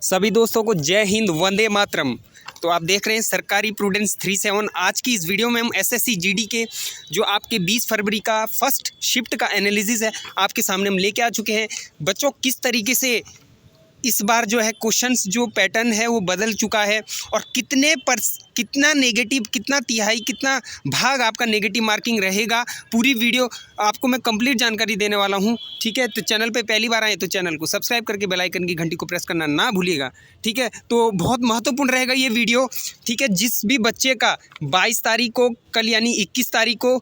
सभी दोस्तों को जय हिंद, वंदे मातरम। तो आप देख रहे हैं सरकारी प्रूडेंस 37। आज की इस वीडियो में हम एसएससी जीडी के जो आपके 20 फरवरी का फर्स्ट शिफ्ट का एनालिसिस है आपके सामने हम लेके आ चुके हैं। बच्चों किस तरीके से इस बार जो है क्वेश्चंस जो पैटर्न है वो बदल चुका है और कितना नेगेटिव, कितना तिहाई, कितना भाग आपका नेगेटिव मार्किंग रहेगा, पूरी वीडियो आपको मैं कंप्लीट जानकारी देने वाला हूं। ठीक है, तो चैनल पे पहली बार आए तो चैनल को सब्सक्राइब करके बेल आइकन की घंटी को प्रेस करना ना भूलिएगा। ठीक है, तो बहुत महत्वपूर्ण रहेगा ये वीडियो। ठीक है, जिस भी बच्चे का 22 तारीख को, कल यानी 21 तारीख को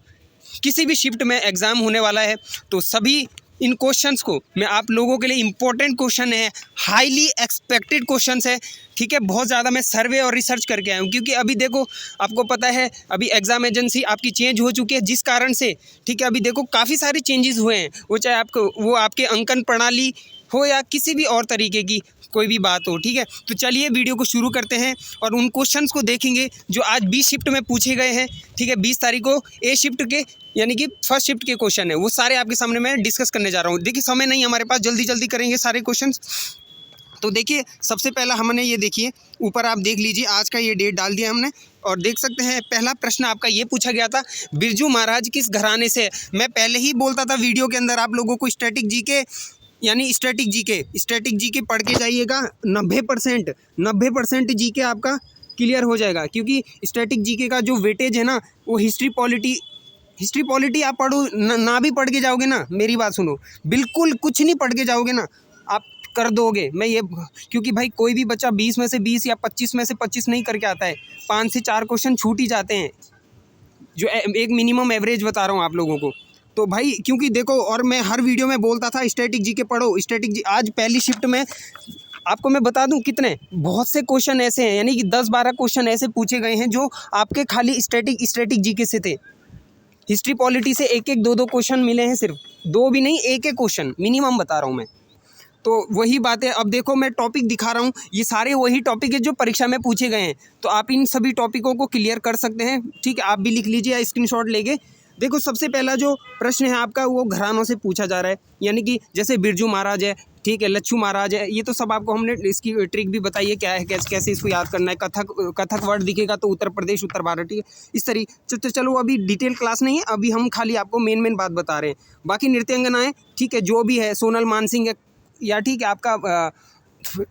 किसी भी शिफ्ट में एग्ज़ाम होने वाला है, तो सभी इन क्वेश्चंस को मैं आप लोगों के लिए इम्पोर्टेंट क्वेश्चन है, हाईली एक्सपेक्टेड क्वेश्चंस है। ठीक है, बहुत ज़्यादा मैं सर्वे और रिसर्च करके आया हूँ, क्योंकि अभी देखो आपको पता है अभी एग्ज़ाम एजेंसी आपकी चेंज हो चुकी है, जिस कारण से ठीक है अभी देखो काफ़ी सारे चेंजेस हुए हैं। वो चाहे वो आपके अंकन प्रणाली हो या किसी भी और तरीके की कोई भी बात हो। ठीक है, तो चलिए वीडियो को शुरू करते हैं और उन क्वेश्चंस को देखेंगे जो आज 20 शिफ्ट में पूछे गए हैं। ठीक है, 20 तारीख को ए शिफ्ट के यानी कि फर्स्ट शिफ्ट के क्वेश्चन है, वो सारे आपके सामने मैं डिस्कस करने जा रहा हूँ। देखिए समय नहीं हमारे पास, जल्दी जल्दी करेंगे सारे क्वेश्चंस। तो देखिए सबसे पहला हमने ये देखिए ऊपर आप देख लीजिए, आज का ये डेट डाल दिया हमने और देख सकते हैं पहला प्रश्न आपका ये पूछा गया था, बिरजू महाराज किस घराने से है। मैं पहले ही बोलता था वीडियो के अंदर आप लोगों को स्टैटिक जीके यानी स्टैटिक जीके पढ़ के जाइएगा। 90% जीके आपका क्लियर हो जाएगा, क्योंकि स्टैटिक जीके का जो वेटेज है ना वो हिस्ट्री पॉलिटी आप पढ़ो ना भी पढ़ के जाओगे ना, मेरी बात सुनो, बिल्कुल कुछ नहीं पढ़ के जाओगे ना आप कर दोगे। मैं ये क्योंकि भाई कोई भी बच्चा 20 में से 20 या 25 में से 25 नहीं करके आता है, 5 से 4 क्वेश्चन छूट ही जाते हैं, जो एक मिनिमम एवरेज बता रहा हूँ आप लोगों को। तो भाई क्योंकि देखो, और मैं हर वीडियो में बोलता था स्टैटिक जीके पढ़ो, आज पहली शिफ्ट में आपको मैं बता दूं कितने बहुत से क्वेश्चन ऐसे हैं, यानी कि 10-12 क्वेश्चन ऐसे पूछे गए हैं जो आपके खाली स्टैटिक जीके से थे। हिस्ट्री पॉलिटी से एक 2 क्वेश्चन मिले हैं, सिर्फ 2 भी नहीं, एक क्वेश्चन मिनिमम बता रहा हूँ मैं। तो वही बात है, अब देखो मैं टॉपिक दिखा रहा हूँ, ये सारे वही टॉपिक है जो परीक्षा में पूछे गए हैं, तो आप इन सभी टॉपिकों को क्लियर कर सकते हैं। ठीक है, आप भी लिख लीजिए या स्क्रीनशॉट लेके। देखो सबसे पहला जो प्रश्न है आपका वो घरानों से पूछा जा रहा है, यानी कि जैसे बिरजू महाराज है, ठीक है, लच्छू महाराज है, ये तो सब आपको हमने इसकी ट्रिक भी बताई है क्या है, कैसे इसको याद करना है। कथक वर्ड दिखेगा तो उत्तर प्रदेश, उत्तर भारत, ठीक है, इस तरीके। चलो अभी डिटेल क्लास नहीं है, अभी हम खाली आपको मेन बात बता रहे हैं। बाकी नृत्यांगनाएँ ठीक है जो भी है, सोनल मानसिंह है या ठीक है आपका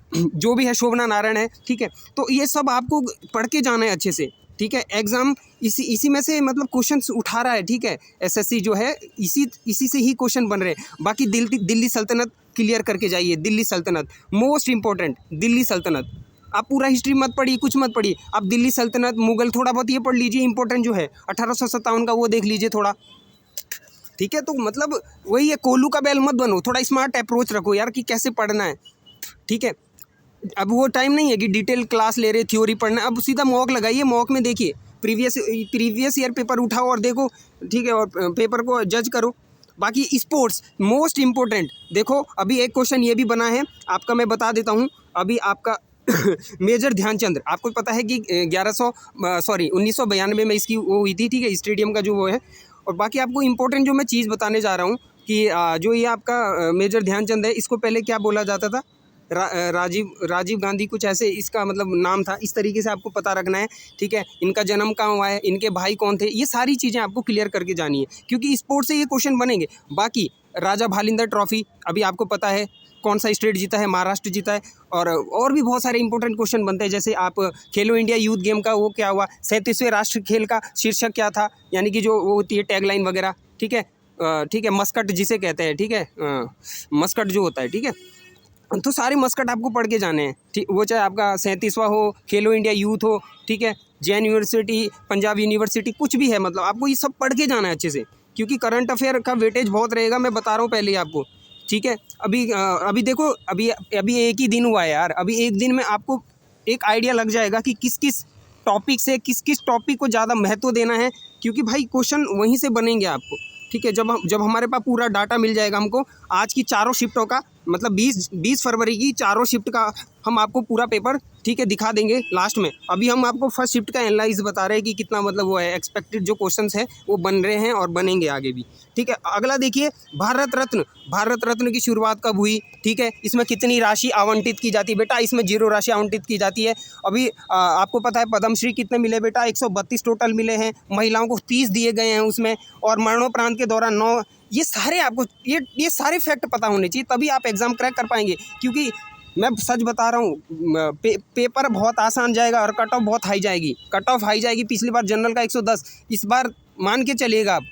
जो भी है शोभना नारायण है, ठीक है, तो ये सब आपको पढ़ के जाना है अच्छे से। ठीक है, एग्ज़ाम इसी में से मतलब क्वेश्चंस उठा रहा है। ठीक है, एसएससी जो है इसी से ही क्वेश्चन बन रहे हैं। बाकी दिल्ली सल्तनत क्लियर करके जाइए, दिल्ली सल्तनत मोस्ट इंपॉर्टेंट, दिल्ली सल्तनत। आप पूरा हिस्ट्री मत पढ़िए, कुछ मत पढ़िए, आप दिल्ली सल्तनत, मुगल थोड़ा बहुत ये पढ़ लीजिए, इंपॉर्टेंट जो है 1857 का वो देख लीजिए थोड़ा। ठीक है, तो मतलब वही है, कोल्लू का बैल मत बनो, थोड़ा स्मार्ट अप्रोच रखो यार कि कैसे पढ़ना है। ठीक है, अब वो टाइम नहीं है कि डिटेल क्लास ले रहे, थ्योरी पढ़ना, अब सीधा मॉक लगाइए, मॉक में देखिए प्रीवियस ईयर पेपर उठाओ और देखो। ठीक है, और पेपर को जज करो। बाकी स्पोर्ट्स मोस्ट इम्पोर्टेंट, देखो अभी एक क्वेश्चन ये भी बना है आपका, मैं बता देता हूँ। अभी आपका मेजर ध्यानचंद, आपको पता है कि 1992 में इसकी वो हुई थी, ठीक है, स्टेडियम का जो वो है। और बाकी आपको इम्पोर्टेंट जो मैं चीज़ बताने जा रहा हूँ कि जो ये आपका मेजर ध्यानचंद है, इसको पहले क्या बोला जाता था, राजीव गांधी, कुछ ऐसे इसका मतलब नाम था। इस तरीके से आपको पता रखना है। ठीक है, इनका जन्म कहाँ हुआ है, इनके भाई कौन थे, ये सारी चीज़ें आपको क्लियर करके जानी है, क्योंकि स्पोर्ट्स से ये क्वेश्चन बनेंगे। बाकी राजा भालिंदर ट्रॉफी अभी आपको पता है कौन सा स्टेट जीता है, महाराष्ट्र जीता है। और भी बहुत सारे इंपॉर्टेंट क्वेश्चन बनते हैं, जैसे आप खेलो इंडिया यूथ गेम का वो क्या हुआ, 37वें राष्ट्र खेल का शीर्षक क्या था, यानी कि जो वो होती है टैगलाइन वगैरह। ठीक है, ठीक है, मस्कट जिसे कहते हैं, ठीक है, मस्कट जो होता है, ठीक है, तो सारे मस्कट आपको पढ़ के जाने हैं। ठीक, वो चाहे आपका 37वां हो, खेलो इंडिया यूथ हो, ठीक है, जैन यूनिवर्सिटी, पंजाब यूनिवर्सिटी, कुछ भी है, मतलब आपको ये सब पढ़ के जाना है अच्छे से, क्योंकि करंट अफेयर का वेटेज बहुत रहेगा, मैं बता रहा हूँ पहले ही आपको। ठीक है, अभी देखो अभी एक ही दिन हुआ है यार, अभी एक दिन में आपको एक आइडिया लग जाएगा कि किस किस टॉपिक से किस टॉपिक को ज़्यादा महत्व देना है, क्योंकि भाई क्वेश्चन वहीं से बनेंगे आपको। ठीक है, जब हमारे पास पूरा डाटा मिल जाएगा हमको आज की चारों शिफ्टों का, मतलब 20 फरवरी की चारों शिफ्ट का हम आपको पूरा पेपर, ठीक है, दिखा देंगे लास्ट में। अभी हम आपको फर्स्ट शिफ्ट का एनालाइज बता रहे हैं कि कितना मतलब वो है, एक्सपेक्टेड जो क्वेश्चंस है वो बन रहे हैं और बनेंगे आगे भी, ठीक है। अगला देखिए, भारत रत्न की शुरुआत कब हुई, ठीक है, इसमें कितनी राशि आवंटित की जाती है बेटा, इसमें 0 राशि आवंटित की जाती है। अभी आपको पता है पद्मश्री कितने मिले बेटा, 132 टोटल मिले हैं, महिलाओं को 30 दिए गए हैं उसमें, और मरणोपरांत के दौरान 9। ये सारे आपको ये सारे फैक्ट पता होने चाहिए, तभी आप एग्ज़ाम क्रैक कर पाएंगे। क्योंकि मैं सच बता रहा हूँ, पेपर बहुत आसान जाएगा और कट ऑफ बहुत हाई जाएगी। कट ऑफ हाई जाएगी, पिछली बार जनरल का 110, इस बार मान के चलिएगा आप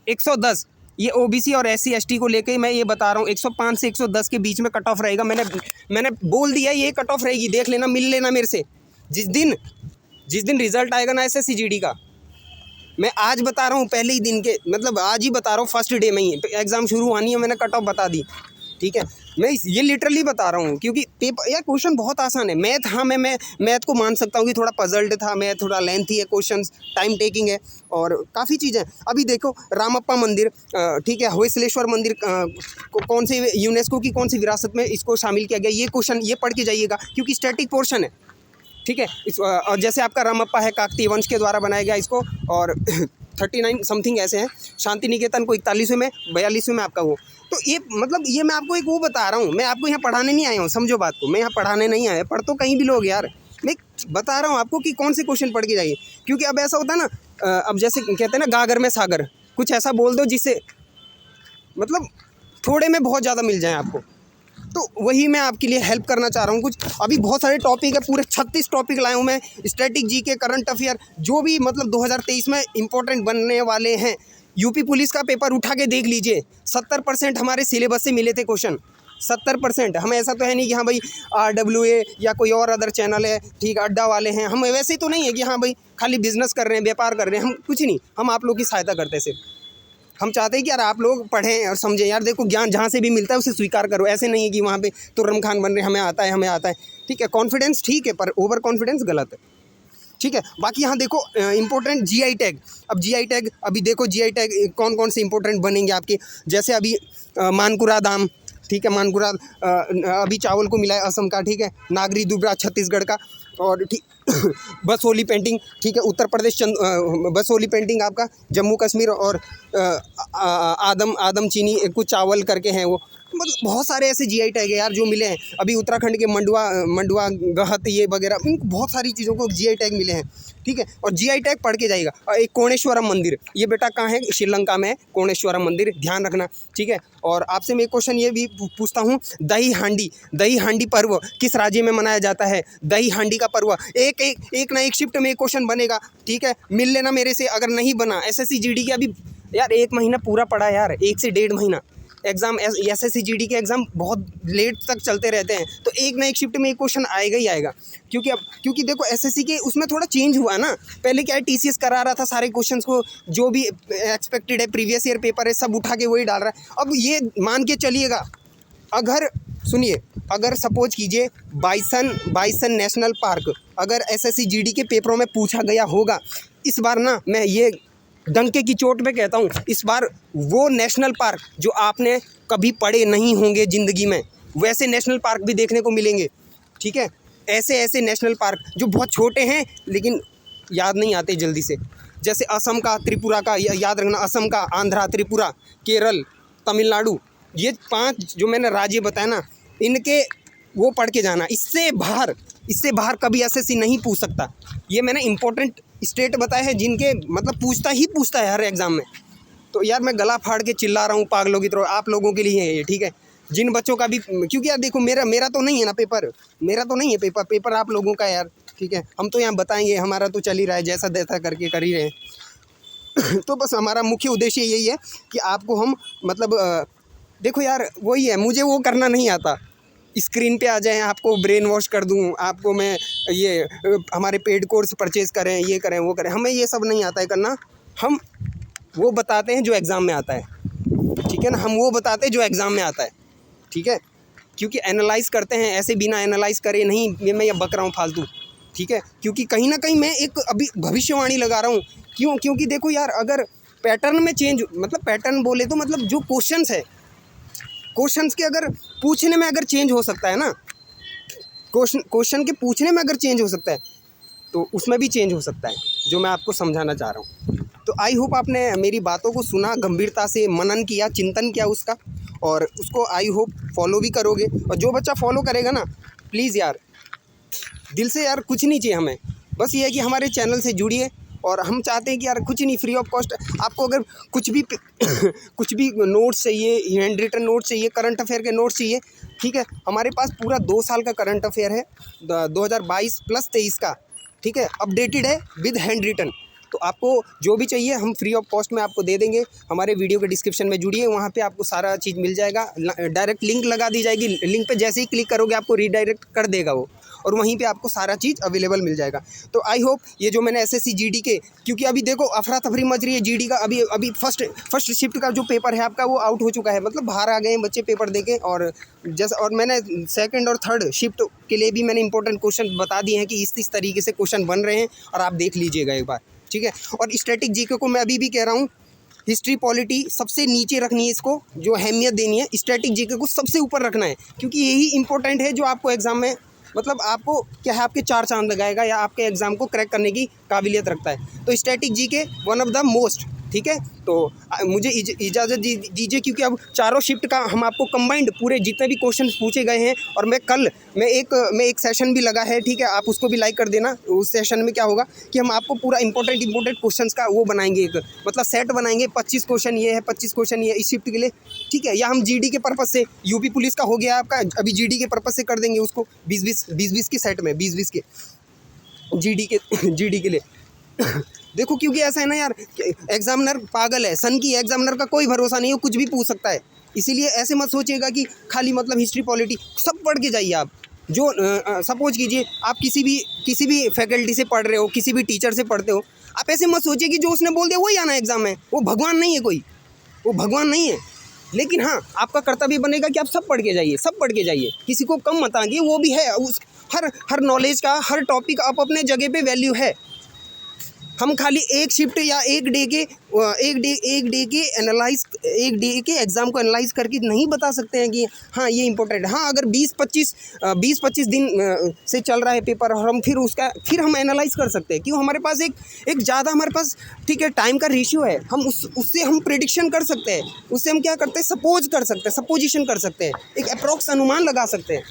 110। ये ओबीसी और एससी एसटी को लेके मैं ये बता रहा हूँ, 105 से 110 के बीच में कट ऑफ रहेगा। मैंने बोल दिया ये कट ऑफ रहेगी, देख लेना, मिल लेना मेरे से। जिस दिन रिजल्ट आएगा ना SSC GD का, मैं आज बता रहा हूँ, पहले ही दिन के, मतलब आज ही बता रहा हूँ, फर्स्ट डे में ही एग्ज़ाम शुरू होनी है, मैंने कट ऑफ बता दी, ठीक है। मैं ये लिटरली बता रहा हूँ, क्योंकि पेपर यार क्वेश्चन बहुत आसान है। मैथ, हाँ मैं मैथ को मान सकता हूँ कि थोड़ा पजल्ड था, मैथ थोड़ा लेंथी है, क्वेश्चन टाइम टेकिंग है और काफ़ी चीज़ें। अभी देखो रामप्पा मंदिर, ठीक है, होयसलेश्वर मंदिर कौन से यूनेस्को की कौन सी विरासत में इसको शामिल किया गया, ये क्वेश्चन ये पढ़ के जाइएगा, क्योंकि स्टैटिक पोर्शन है, ठीक है। और जैसे आपका रामप्पा है, काकतीय वंश के द्वारा बनाया गया इसको, और 39 समथिंग ऐसे हैं। शांति निकेतन को 41वें में, 42वें में आपका वो। तो ये मतलब ये मैं आपको एक वो बता रहा हूँ, मैं आपको यहाँ पढ़ाने नहीं आया हूँ, समझो बात को, मैं यहाँ पढ़ाने नहीं आया, पढ़ तो कहीं भी लोग यार, मैं बता रहा हूँ आपको कि कौन से क्वेश्चन पढ़ के जाइए। क्योंकि अब ऐसा होता है ना, अब जैसे कहते हैं ना, गागर में सागर, कुछ ऐसा बोल दो जिससे मतलब थोड़े में बहुत ज़्यादा मिल जाए आपको। तो वही मैं आपके लिए हेल्प करना चाह रहा हूँ कुछ। अभी बहुत सारे टॉपिक है, पूरे 36 टॉपिक लाया हूँ मैं, स्टैटिक जीके, करंट अफेयर, जो भी मतलब 2023 में इंपॉर्टेंट बनने वाले हैं। यूपी पुलिस का पेपर उठा के देख लीजिए, 70% हमारे सिलेबस से मिले थे क्वेश्चन, 70%। हम ऐसा तो है नहीं कि हाँ भाई RWA या कोई और अदर चैनल है, ठीक, अड्डा वाले हैं, हम वैसे तो नहीं है कि हाँ भाई खाली बिजनेस कर रहे हैं, व्यापार कर रहे हैं, हम कुछ नहीं, हम आप लोग की सहायता करते हैं सिर्फ। हम चाहते हैं कि यार आप लोग पढ़ें और समझें, यार देखो ज्ञान जहाँ से भी मिलता है उसे स्वीकार करो। ऐसे नहीं है कि वहाँ पे तुर्रम खान बन रहे हमें आता है, ठीक है। कॉन्फिडेंस ठीक है, पर ओवर कॉन्फिडेंस गलत है, ठीक है। बाकी यहाँ देखो इंपॉर्टेंट GI टैग। अब GI टैग, अभी देखो GI टैग कौन कौन से इंपॉर्टेंट बनेंगे आपके। जैसे अभी मानकुरा दाम, ठीक है, मानकुरा अभी चावल को मिला है असम का, ठीक है। नागरी दुबरा छत्तीसगढ़ का, और ठीक बसोली पेंटिंग, ठीक है, उत्तर प्रदेश बसोली पेंटिंग आपका जम्मू कश्मीर, और आदम चीनी कुछ चावल करके हैं वो। मतलब बहुत सारे ऐसे GI टैग है यार जो मिले हैं। अभी उत्तराखंड के मंडवा गहत ये वगैरह, इनको बहुत सारी चीज़ों को GI टैग मिले हैं, ठीक है। और GI टैग पढ़ के जाइएगा। और एक कोणेश्वरम मंदिर, ये बेटा कहाँ है, श्रीलंका में है कोणेश्वरम मंदिर, ध्यान रखना, ठीक है। और आपसे मैं एक क्वेश्चन ये भी पूछता हूँ, दही हांडी पर्व किस राज्य में मनाया जाता है। दही हांडी का पर्व एक ना एक शिफ्ट में एक क्वेश्चन बनेगा, ठीक है, मिल लेना मेरे से। अगर नहीं बना SSC GD के, अभी यार 1 महीना पूरा पड़ा यार, 1 से 1.5 महीना एग्ज़ाम, SSC GD के एग्ज़ाम बहुत लेट तक चलते रहते हैं, तो एक ना एक शिफ्ट में एक क्वेश्चन आएगा ही आएगा। क्योंकि देखो SSC के उसमें थोड़ा चेंज हुआ ना, पहले क्या है TCS करा रहा था सारे क्वेश्चंस को, जो भी एक्सपेक्टेड है, प्रीवियस ईयर पेपर है, सब उठा के वही डाल रहा है। अब ये मान के चलिएगा, अगर सुनिए, अगर सपोज कीजिए बाइसन नेशनल पार्क अगर SSC GD के पेपरों में पूछा गया होगा, इस बार ना मैं ये डंके की चोट पे कहता हूँ, इस बार वो नेशनल पार्क जो आपने कभी पढ़े नहीं होंगे ज़िंदगी में, वैसे नेशनल पार्क भी देखने को मिलेंगे, ठीक है। ऐसे नेशनल पार्क जो बहुत छोटे हैं लेकिन याद नहीं आते जल्दी से, जैसे असम का, त्रिपुरा का, याद रखना, असम का, आंध्रा, त्रिपुरा, केरल, तमिलनाडु, ये 5 जो मैंने राज्य बताया ना, इनके वो पढ़ के जाना। इससे बाहर कभी SSC नहीं पूछ सकता। ये मैंने इंपॉर्टेंट स्टेट बताए हैं जिनके मतलब पूछता है हर एग्ज़ाम में। तो यार मैं गला फाड़ के चिल्ला रहा हूँ पागलों की तरह, आप लोगों के लिए है ये, ठीक है। जिन बच्चों का भी, क्योंकि यार देखो मेरा तो नहीं है ना पेपर, मेरा तो नहीं है पेपर आप लोगों का यार, ठीक है। हम तो यहाँ बताएंगे, हमारा तो चल ही रहा है, जैसा तैसा करके कर ही रहे हैं। तो बस हमारा मुख्य उद्देश्य यही है कि आपको हम मतलब देखो यार वही है, मुझे वो करना नहीं आता, स्क्रीन पे आ जाएं, आपको ब्रेन वॉश कर दूं, आपको मैं ये हमारे पेड कोर्स परचेज़ करें, ये करें वो करें, हमें ये सब नहीं आता है करना। हम वो बताते हैं जो एग्ज़ाम में आता है, ठीक है ना, हम वो बताते हैं जो एग्ज़ाम में आता है, ठीक है। क्योंकि एनालाइज़ करते हैं, ऐसे बिना एनालाइज़ करे नहीं, ये मैं ये बक रहा हूँ फालतू, ठीक है। क्योंकि कहीं ना कहीं मैं एक अभी भविष्यवाणी लगा रहा हूँ, क्योंकि देखो यार, अगर पैटर्न में चेंज, मतलब पैटर्न बोले तो मतलब जो क्वेश्चंस है, क्वेश्चंस के अगर पूछने में अगर चेंज हो सकता है ना, क्वेश्चन के पूछने में अगर चेंज हो सकता है तो उसमें भी चेंज हो सकता है, जो मैं आपको समझाना चाह रहा हूँ। तो आई होप आपने मेरी बातों को सुना, गंभीरता से मनन किया, चिंतन किया उसका, और उसको आई होप फॉलो भी करोगे। और जो बच्चा फॉलो करेगा ना, प्लीज़ यार दिल से यार कुछ नहीं चाहिए हमें, बस ये है कि हमारे चैनल से जुड़िए। और हम चाहते हैं कि यार कुछ नहीं, फ्री ऑफ कॉस्ट आपको अगर कुछ भी कुछ भी नोट्स चाहिए, हैंड रिटन नोट्स चाहिए, करंट अफेयर के नोट्स चाहिए, ठीक है, हमारे पास पूरा 2 साल का करंट अफेयर है, 2022 प्लस 23 का, ठीक है, अपडेटेड है विद हैंड रिटन। तो आपको जो भी चाहिए हम फ्री ऑफ कॉस्ट में आपको दे देंगे। हमारे वीडियो के डिस्क्रिप्शन में जुड़िए, वहाँ पे आपको सारा चीज़ मिल जाएगा। डायरेक्ट लिंक लगा दी जाएगी, लिंक पे जैसे ही क्लिक करोगे आपको रीडायरेक्ट कर देगा वो, और वहीं पे आपको सारा चीज़ अवेलेबल मिल जाएगा। तो आई होप ये जो मैंने एसएससी जीडी के, क्योंकि अभी देखो अफरा तफरी मच रही है जीडी का, अभी फर्स्ट शिफ्ट का जो पेपर है आपका वो आउट हो चुका है, मतलब बाहर आ गए हैं बच्चे पेपर देके। और मैंने सेकंड और थर्ड शिफ्ट के लिए भी मैंने इंपॉर्टेंट क्वेश्चन बता दिए हैं कि इस तरीके से क्वेश्चन बन रहे हैं, और आप देख लीजिएगा एक बार, ठीक है। और स्टैटिक जीके को मैं अभी भी कह रहा हूँ, हिस्ट्री पॉलिटी सबसे नीचे रखनी है, इसको जो अहमियत देनी है, स्टैटिक जीके को सबसे ऊपर रखना है, क्योंकि यही इंपॉर्टेंट है जो आपको एग्जाम में, मतलब आपको क्या है, आपके 4 चांद लगाएगा या आपके एग्ज़ाम को क्रैक करने की काबिलियत रखता है। तो static GK one of the most, ठीक है। तो मुझे इजाज़त दीजिए, क्योंकि अब चारों शिफ्ट का हम आपको कंबाइंड पूरे जितने भी क्वेश्चन पूछे गए हैं, और मैं एक सेशन भी लगा है, ठीक है, आप उसको भी लाइक कर देना। उस सेशन में क्या होगा कि हम आपको पूरा इंपॉर्टेंट क्वेश्चंस का वो बनाएंगे, एक मतलब सेट बनाएंगे, 25 क्वेश्चन ये है, 25 क्वेश्चन ये इस शिफ्ट के लिए, ठीक है। या हम जीडी के पर्पज़ से, यूपी पुलिस का हो गया आपका, अभी जीडी के पर्पज़ से कर देंगे उसको 20-20 के सेट में, 20-20 के जीडी के लिए। देखो क्योंकि ऐसा है ना यार, एग्जामिनर पागल है, सन की एग्जामिनर का कोई भरोसा नहीं है, कुछ भी पूछ सकता है। इसीलिए ऐसे मत सोचिएगा कि खाली मतलब हिस्ट्री पॉलिटी सब पढ़ के जाइए आप। जो सपोज कीजिए आप किसी भी फैकल्टी से पढ़ रहे हो, किसी भी टीचर से पढ़ते हो, आप ऐसे मत सोचिए कि जो उसने बोल दिया वही आना एग्जाम में। वो भगवान नहीं है, कोई वो भगवान नहीं है। लेकिन हाँ, आपका कर्तव्य बनेगा कि आप सब पढ़ के जाइए, सब पढ़ के जाइए, किसी को कम मत आइए। वो भी है उस हर नॉलेज का, हर टॉपिक आप अपने जगह पे वैल्यू है। हम खाली एक शिफ्ट या एक डे के एग्ज़ाम को एनालाइज करके नहीं बता सकते हैं कि हाँ ये इंपॉर्टेंट है। हाँ, अगर 20-25 दिन से चल रहा है पेपर, और हम फिर हम एनालाइज कर सकते हैं, क्यों, हमारे पास एक ज़्यादा हमारे पास, ठीक है, टाइम का रेशियो है। हम उससे हम प्रेडिक्शन कर सकते हैं, उससे हम क्या करते हैं, सपोज कर सकते हैं, सपोजिशन कर सकते हैं, एक अप्रॉक्स अनुमान लगा सकते हैं।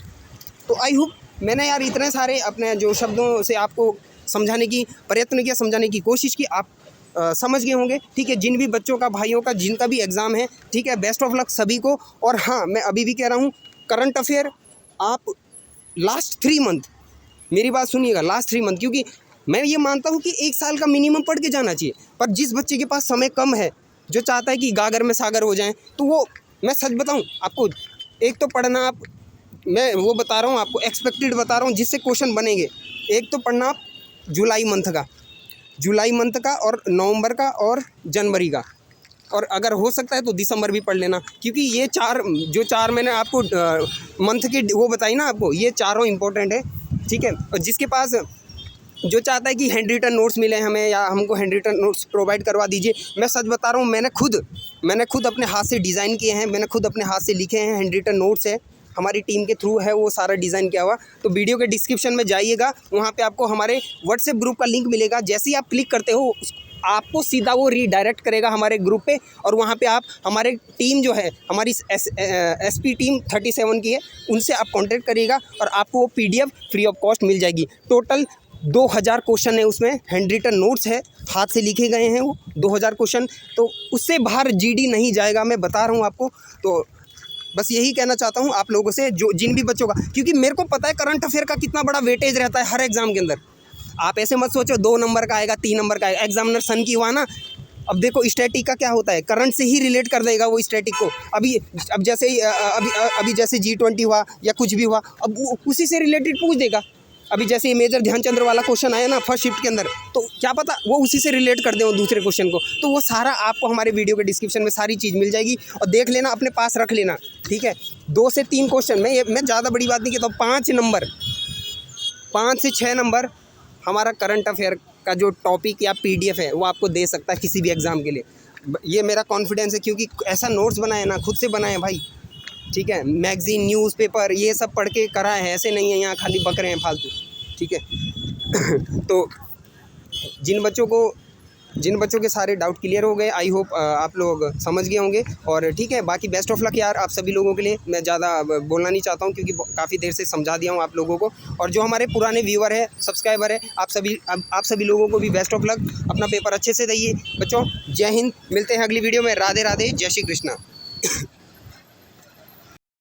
तो आई होप मैंने यार इतने सारे अपने जो शब्दों से आपको समझाने की प्रयत्न किया, समझाने की कोशिश की, आप समझ गए होंगे, ठीक है। जिन भी बच्चों का, भाइयों का, जिनका भी एग्ज़ाम है, ठीक है, बेस्ट ऑफ लक सभी को। और हाँ, मैं अभी भी कह रहा हूँ, करंट अफेयर आप लास्ट 3 मंथ, मेरी बात सुनिएगा, लास्ट 3 मंथ, क्योंकि मैं ये मानता हूँ कि 1 साल का मिनिमम पढ़ के जाना चाहिए। पर जिस बच्चे के पास समय कम है, जो चाहता है कि गागर में सागर हो जाए, तो वो, मैं सच बताऊँ आपको, एक तो पढ़ना आप, मैं वो बता रहा हूँ आपको, एक्सपेक्टेड बता रहा हूँ जिससे क्वेश्चन बनेंगे। एक तो पढ़ना आप जुलाई मंथ का और नवंबर का और जनवरी का, और अगर हो सकता है तो दिसंबर भी पढ़ लेना, क्योंकि ये चार मैंने आपको मंथ की वो बताई ना आपको, ये चारों इंपॉर्टेंट है, ठीक है। और जिसके पास, जो चाहता है कि हैंड रिटन नोट्स मिले हमें, या हमको हैंड रिटन नोट्स प्रोवाइड करवा दीजिए, मैं सच बता रहा हूँ, मैंने खुद अपने हाथ से डिज़ाइन किए हैं, मैंने खुद अपने हाथ से लिखे हैं, हैंड रिटन नोट्स है, हमारी टीम के थ्रू है वो सारा डिज़ाइन किया हुआ। तो वीडियो के डिस्क्रिप्शन में जाइएगा, वहाँ पे आपको हमारे व्हाट्सएप ग्रुप का लिंक मिलेगा। जैसे ही आप क्लिक करते हो, आपको सीधा वो रीडायरेक्ट करेगा हमारे ग्रुप पे, और वहाँ पे आप हमारे टीम जो है, हमारी एसपी टीम 37 की है, उनसे आप कांटेक्ट करिएगा, और आपको वो PDF फ्री ऑफ कॉस्ट मिल जाएगी। टोटल 2000 क्वेश्चन है उसमें, हैंड रिटन नोट्स है, हाथ से लिखे गए हैं वो 2000 क्वेश्चन। तो उससे बाहर जीडी नहीं जाएगा, मैं बता रहा हूँ आपको। तो बस यही कहना चाहता हूँ आप लोगों से, जो जिन भी बच्चों का, क्योंकि मेरे को पता है करंट अफेयर का कितना बड़ा वेटेज रहता है हर एग्ज़ाम के अंदर। आप ऐसे मत सोचो 2 नंबर का आएगा, 3 नंबर का आएगा। एग्जामिनर सन की हुआ ना, अब देखो स्टैटिक का क्या होता है, करंट से ही रिलेट कर देगा वो स्टैटिक को। अब जैसे G20 हुआ या कुछ भी हुआ, अब उसी से रिलेटेड पूछ देगा। अभी जैसे मेजर ध्यानचंद्र वाला क्वेश्चन आया ना फर्स्ट शिफ्ट के अंदर, तो क्या पता वो उसी से रिलेट कर दें दूसरे क्वेश्चन को। तो वो सारा आपको हमारे वीडियो के डिस्क्रिप्शन में सारी चीज़ मिल जाएगी, और देख लेना, अपने पास रख लेना, ठीक है। 2 से 3 क्वेश्चन, मैं ज़्यादा बड़ी बात नहीं कहता हूँ, 5 से 6 नंबर हमारा करंट अफेयर का जो टॉपिक या PDF है वो आपको दे सकता है किसी भी एग्ज़ाम के लिए। ये मेरा कॉन्फिडेंस है, क्योंकि ऐसा नोट्स बनाए ना, खुद से बनाए भाई, ठीक है। मैगज़ीन, न्यूज़पेपर ये सब पढ़ के करा है, ऐसे नहीं है यहाँ खाली बक रहे हैं फालतू, ठीक है। तो जिन बच्चों के सारे डाउट क्लियर हो गए, आई होप आप लोग समझ गए होंगे। और ठीक है, बाकी बेस्ट ऑफ लक यार आप सभी लोगों के लिए। मैं ज़्यादा बोलना नहीं चाहता हूँ क्योंकि काफ़ी देर से समझा दिया हूँ आप लोगों को। और जो हमारे पुराने व्यूअर है, सब्सक्राइबर है, आप सभी लोगों को भी बेस्ट ऑफ लक। अपना पेपर अच्छे से दइए बच्चों। जय हिंद, मिलते हैं अगली वीडियो में। राधे राधे, जय श्री कृष्णा।